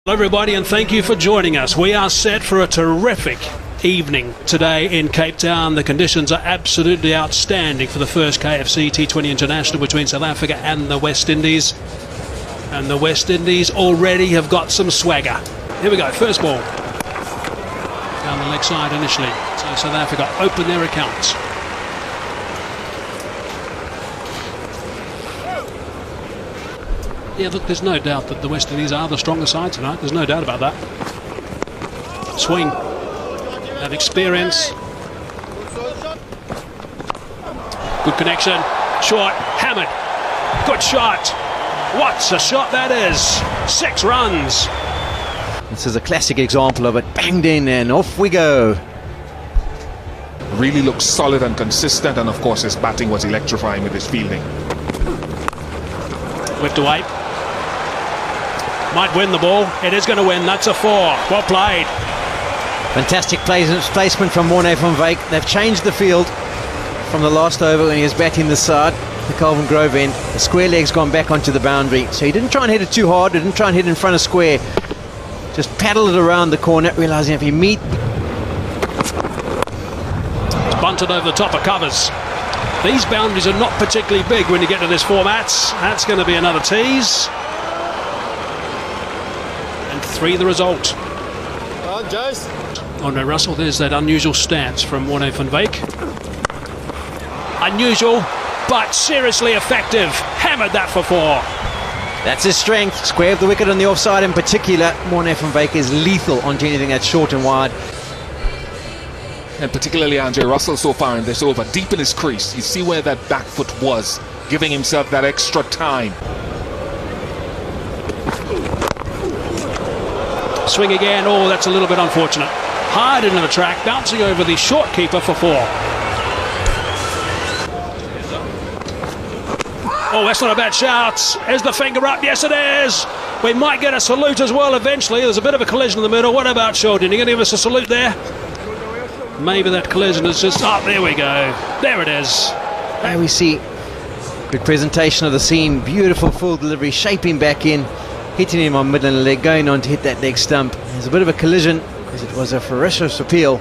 Hello everybody, and thank you for joining us. We are set for a terrific evening today in Cape Town. The conditions are absolutely outstanding for the first KFC T20 International between South Africa and the West Indies. And the West Indies already have got some swagger. Here we go, first ball. Down the leg side initially. So South Africa open their accounts. Yeah, look, there's no doubt that the West Indies are the stronger side tonight. There's no doubt about that. Swing. That experience. Good connection. Short. Hammered. Good shot. What a shot that is. 6 runs. This is a classic example of it. Banged in and off we go. Really looks solid and consistent, and of course his batting was electrifying with his fielding. Whipped away. Might win the ball. It is going to win. That's a 4. Well played. Fantastic placement from Morne van Wyk. They've changed the field from the last over when he was batting the side, the Calvin Grove end. The square leg's gone back onto the boundary. So he didn't try and hit it too hard. Didn't try and hit it in front of square. Just paddled it around the corner, realising if he meet... It's bunted over the top of covers. These boundaries are not particularly big when you get to this format. That's going to be another tease. And 3 the result. Andre Russell, there's that unusual stance from Morne van Wyk. Unusual, but seriously effective. Hammered that for 4. That's his strength. Square of the wicket on the offside in particular. Morne van Wyk is lethal onto anything that's short and wide. And particularly Andre Russell so far in this over, deep in his crease. You see where that back foot was, giving himself that extra time. Swing again. Oh, that's a little bit unfortunate. Hard into the track, bouncing over the short keeper for 4. Oh, that's not a bad shout. Is the finger up? Yes, it is. We might get a salute as well eventually. There's a bit of a collision in the middle. What about Shorten? Are you going to give us a salute there? Maybe that collision is just... Oh, there we go. There it is. There we see good presentation of the scene. Beautiful full delivery, shaping back in, hitting him on middle leg, going on to hit that leg stump. There's a bit of a collision because it was a ferocious appeal.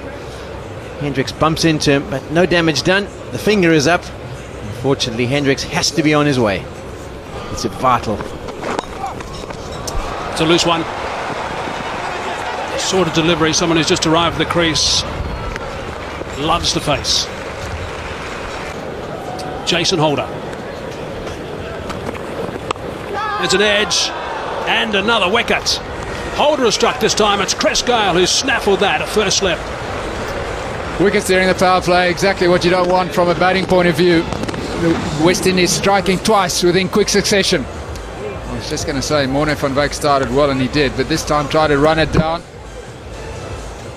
Hendricks bumps into him, but no damage done. The finger is up. Unfortunately, Hendricks has to be on his way. It's vital. It's a loose one. Sort of delivery. Someone who's just arrived at the crease loves to face. Jason Holder. There's an edge and another wicket. Holder has struck this time. It's Chris Gayle who's snaffled that at first slip. Wickets there in the power play, exactly what you don't want from a batting point of view. The West Indies striking twice within quick succession. I was just going to say, Morne van Wyk started well, and he did, but this time tried to run it down.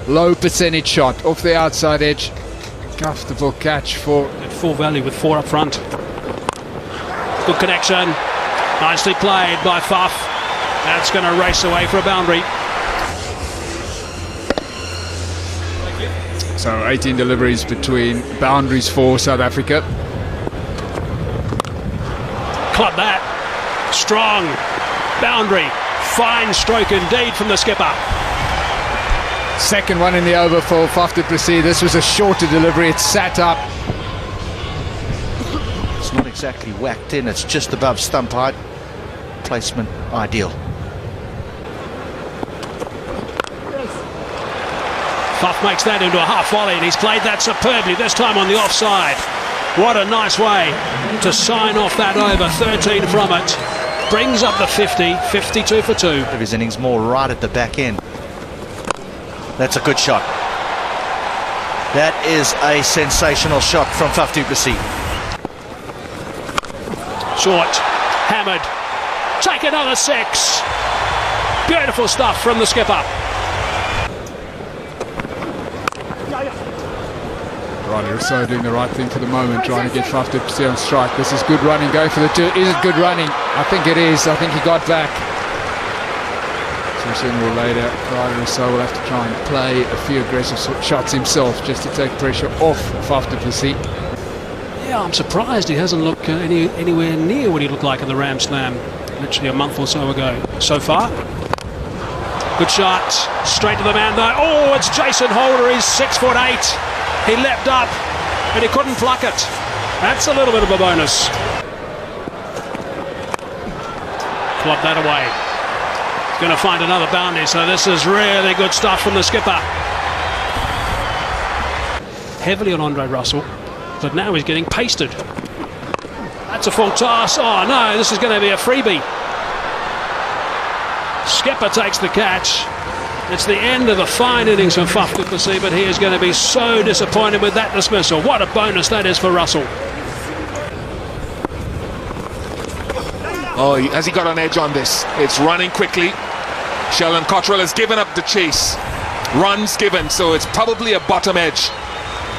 Low percentage shot off the outside edge. Comfortable catch for... At full value with 4 up front. Good connection. Nicely played by Fuff. That's going to race away for a boundary. So 18 deliveries between boundaries for South Africa. Club that. Strong. Boundary. Fine stroke indeed from the skipper. Second one in the over for Faf du Plessis. This was a shorter delivery. It sat up. It's not exactly whacked in. It's just above stump height. Placement ideal. Fuff makes that into a half volley, and he's played that superbly, this time on the offside. What a nice way to sign off that over. 13 from it. Brings up the 50, 52 for 2. Of his innings more right at the back end. That's a good shot. That is a sensational shot from Faf du Plessis. Short, hammered, take another 6. Beautiful stuff from the skipper. Right, so doing the right thing for the moment, trying to get Faf du Plessis on strike. This is good running, going for the 2. Is it good running? I think it is. I think he got back. So sooner or later, Ryder so will have to try and play a few aggressive shots himself just to take pressure off Faf du Plessis. Yeah, I'm surprised he hasn't looked anywhere near what he looked like in the Ram Slam literally a month or so ago. So far, Good shot, straight to the man though. Oh, it's Jason Holder, he's 6'8". He leapt up and he couldn't pluck it. That's a little bit of a bonus. Club that away. He's going to find another boundary, so this is really good stuff from the skipper. Heavily on Andre Russell, but now he's getting pasted. That's a full toss. Oh no, this is going to be a freebie. Skipper takes the catch. It's the end of a fine innings from Faf du Plessis, but he is going to be so disappointed with that dismissal. What a bonus that is for Russell. Oh, has he got an edge on this? It's running quickly. Sheldon Cottrell has given up the chase. Runs given, so it's probably a bottom edge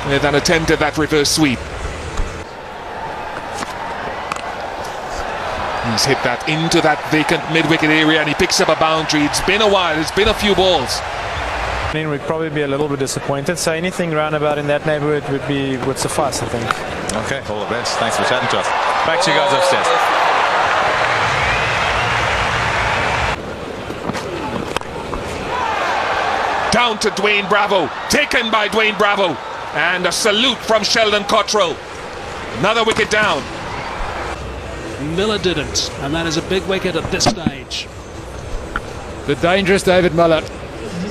with an attempt at that reverse sweep. He's hit that into that vacant mid-wicket area and he picks up a boundary. It's been a while, it's been a few balls. I mean, we'd probably be a little bit disappointed, so anything roundabout in that neighbourhood would suffice, I think. Okay, all the best. Thanks for chatting to us. Back to you guys upstairs. Down to Dwayne Bravo, taken by Dwayne Bravo, and a salute from Sheldon Cottrell. Another wicket down. Miller didn't, and that is a big wicket at this stage. The dangerous David Miller.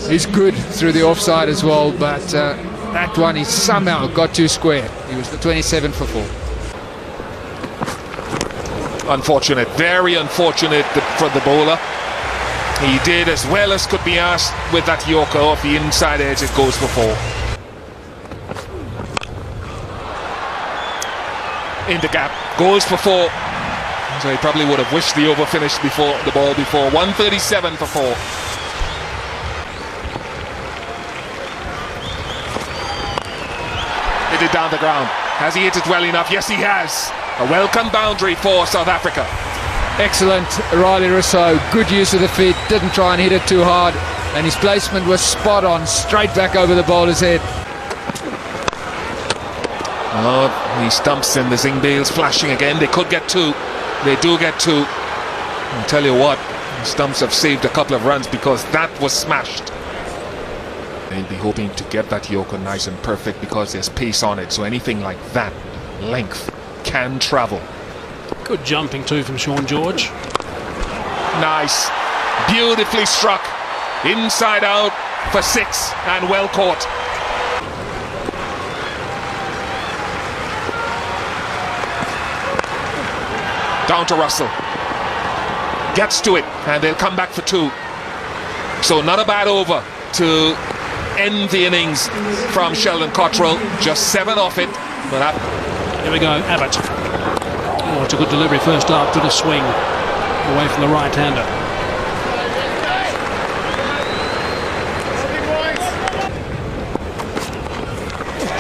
He's good through the offside as well, but that one he somehow got too square. He was the 27 for 4. Unfortunate, very unfortunate for the bowler. He did as well as could be asked with that Yorker off the inside edge. It goes for 4. In the gap, goes for 4. So he probably would have wished the over finished before the ball before. 137 for 4. Hit it down the ground. Has he hit it well enough? Yes, he has. A welcome boundary for South Africa. Excellent, Riley Rousseau. Good use of the feet. Didn't try and hit it too hard, and his placement was spot on, straight back over the bowler's head. Oh, he stumps and the zing bails flashing again. They could get 2. They do get 2. I'll tell you what, the stumps have saved a couple of runs because that was smashed. They'll be hoping to get that Yorker nice and perfect because there's pace on it. So anything like that, length, can travel. Good jumping too from Sean George. Nice. Beautifully struck. Inside out for 6 and well caught. Down to Russell. Gets to it and they'll come back for 2. So not a bad over to end the innings from Sheldon Cottrell. Just 7 off it. But here we go, Abbott. Oh, it's a good delivery first up to the swing. Away from the right-hander.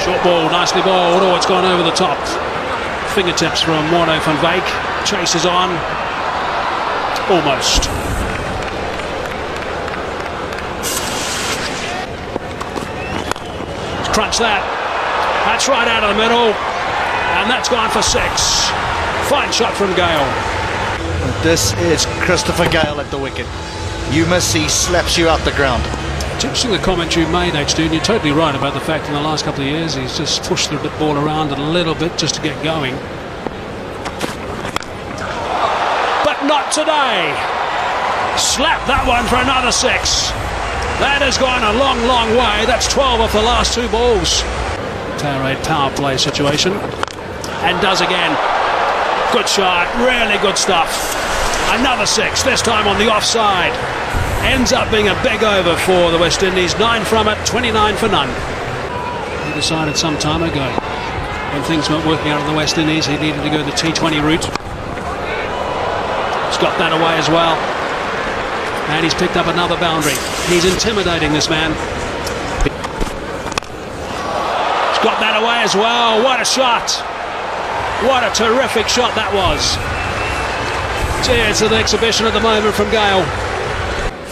Short ball, nicely bowled. Oh, it's gone over the top. Fingertips from Morné van Wyk. Chases on. Almost. Crunch that. That's right out of the middle. And that's gone for 6. Fine shot from Gayle. This is Christopher Gayle at the wicket. You miss, he slaps you out the ground. It's interesting the comment you made, HD, and you're totally right about the fact in the last couple of years he's just pushed the ball around a little bit just to get going. But not today. Slap that one for another 6. That has gone a long, long way. That's 12 off the last 2 balls. Tairade power play situation. And does again. Good shot, really good stuff. Another 6, this time on the offside. Ends up being a big over for the West Indies. 9 from it, 29 for none. He decided some time ago, when things weren't working out in the West Indies, he needed to go the T20 route. He's got that away as well. And he's picked up another boundary. He's intimidating, this man. He's got that away as well. What a shot. What a terrific shot that was. Gee, it's an exhibition at the moment from Gayle.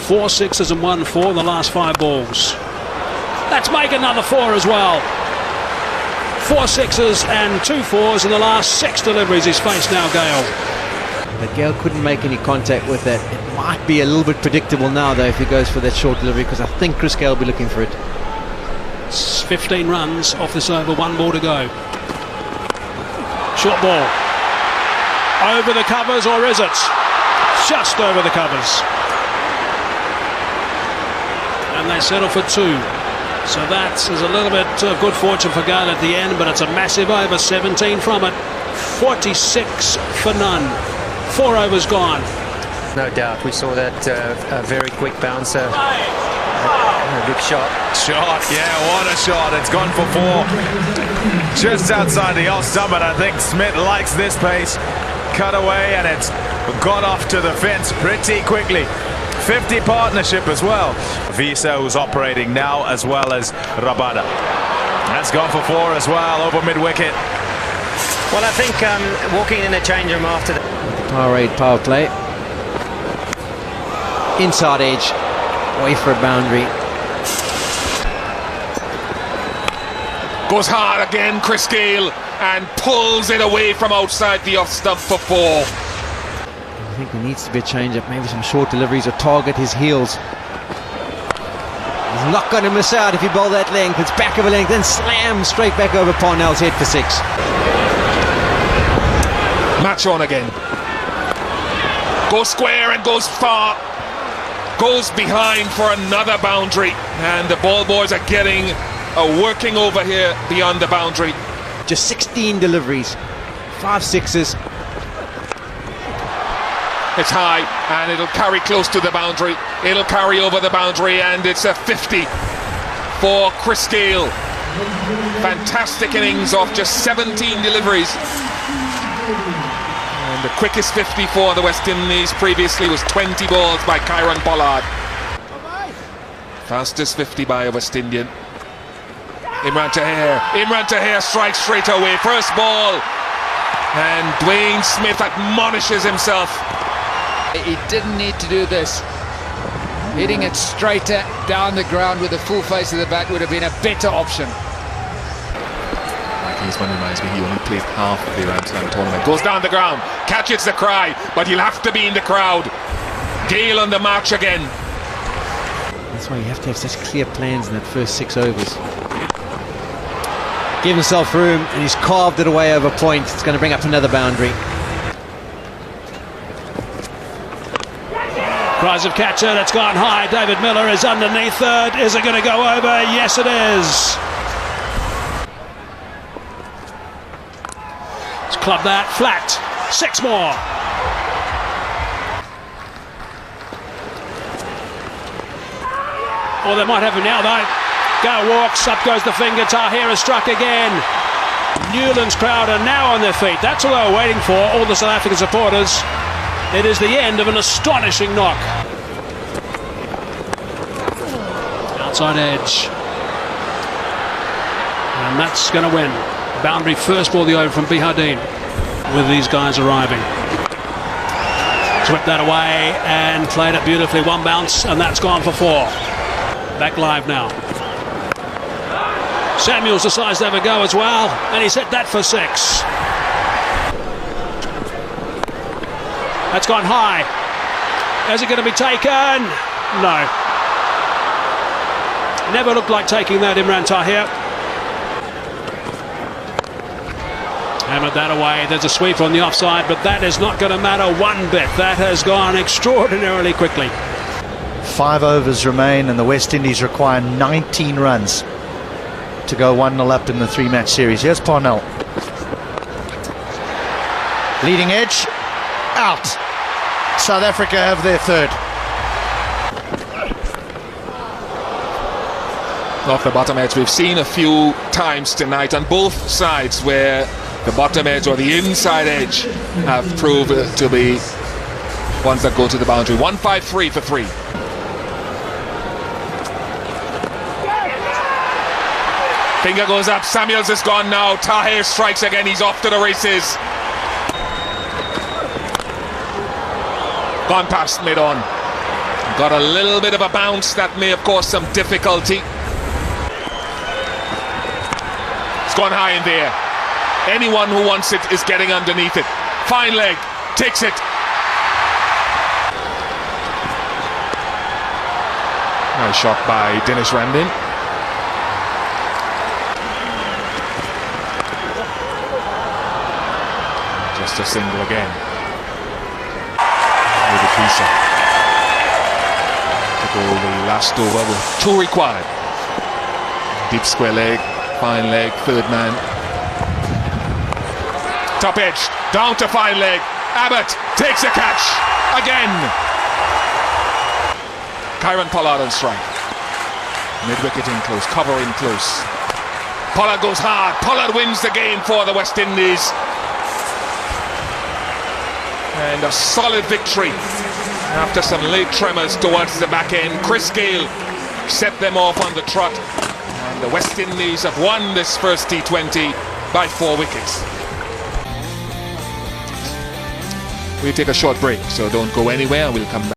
4 6s and 1 4 in the last 5 balls. Let's make another 4 as well. 4 6s and 2 4s in the last 6 deliveries he's faced now, Gayle. But Gayle couldn't make any contact with that. It might be a little bit predictable now, though, if he goes for that short delivery, because I think Chris Gayle will be looking for it. It's 15 runs off this over, one more to go. Short ball. Over the covers, or is it? Just over the covers. And they settle for 2. So that is a little bit of good fortune for Gayle at the end, but it's a massive over, 17 from it. 46 for none. 4 overs gone. No doubt. We saw that a very quick bouncer. A big shot. Yeah, what a shot. It's gone for 4. Just outside the off stump, and I think Smith likes this pace. Cut away, and it's got off to the fence pretty quickly. 50 partnership as well. Visa, who's operating now, as well as Rabada. That's gone for 4 as well, over mid-wicket. Well, I think walking in the change room after the Power 8 power play. Inside edge. Away for a boundary. Goes hard again, Chris Gayle, and pulls it away from outside the off stump for 4. I think there needs to be a change-up, maybe some short deliveries or target his heels. He's not going to miss out if he bowl that length. It's back of a length, then slam straight back over Parnell's head for 6. Match on again. Goes square and goes far. Goes behind for another boundary, and the ball boys are getting a working over here beyond the boundary. Just 16 deliveries, 5 sixes. It's high, and it'll carry close to the boundary. It'll carry over the boundary, and it's a 50 for Chris Gayle. Fantastic innings of just 17 deliveries. And the quickest 50 for the West Indies previously was 20 balls by Kieron Pollard. Fastest 50 by a West Indian. Imran Tahir strikes straight away. First ball, and Dwayne Smith admonishes himself. He didn't need to do this. Hitting it straighter down the ground with the full face of the bat would have been a better option. He's one who reminds me, he only played half of the Grand Slam tournament. Goes down the ground, catches the cry, but he'll have to be in the crowd. Gayle on the march again. That's why you have to have such clear plans in that first 6 overs. Give himself room, and he's carved it away over point. It's going to bring up another boundary. Cries of catcher, that's gone high. David Miller is underneath third. Is it going to go over? Yes, it is. Let's club that flat. 6 more. Or they might have him now, though. Gayle walks, up goes the finger. Tahir has struck again. Newlands crowd are now on their feet. That's what they were waiting for, all the South African supporters. It is the end of an astonishing knock. Outside edge. And that's going to win. Boundary first ball the over from Bihardine, with these guys arriving. Swept that away and played it beautifully. 1 bounce, and that's gone for 4. Back live now. Samuels decides to have a go as well, and he's hit that for 6. That's gone high. Is it going to be taken? No. Never looked like taking that, Imran Tahir. Hammered that away. There's a sweep on the offside, but that is not going to matter one bit. That has gone extraordinarily quickly. 5 overs remain, and the West Indies require 19 runs to go 1-0 up in the 3-match series. Here's Parnell. Leading edge. Out. South Africa have their third. Off the bottom edge, we've seen a few times tonight on both sides where the bottom edge or the inside edge have proved to be ones that go to the boundary. 153 for 3. Finger goes up, Samuels is gone now. Tahir strikes again, he's off to the races. Gone past mid-on. Got a little bit of a bounce that may have caused some difficulty. It's gone high in there. Anyone who wants it is getting underneath it. Fine leg, takes it, Nice shot by Dennis Randin. Just a single again. With the Kisa. To go the last over with 2 required. Deep square leg, fine leg, third man. Top edge, down to fine leg. Abbott takes a catch again. Kyron Pollard on strike. Mid-wicket in close, cover in close. Pollard goes hard. Pollard wins the game for the West Indies. And a solid victory after some late tremors towards the back end. Chris Gayle set them off on the trot. And the West Indies have won this first T20 by 4 wickets. We'll take a short break, so don't go anywhere. We'll come back.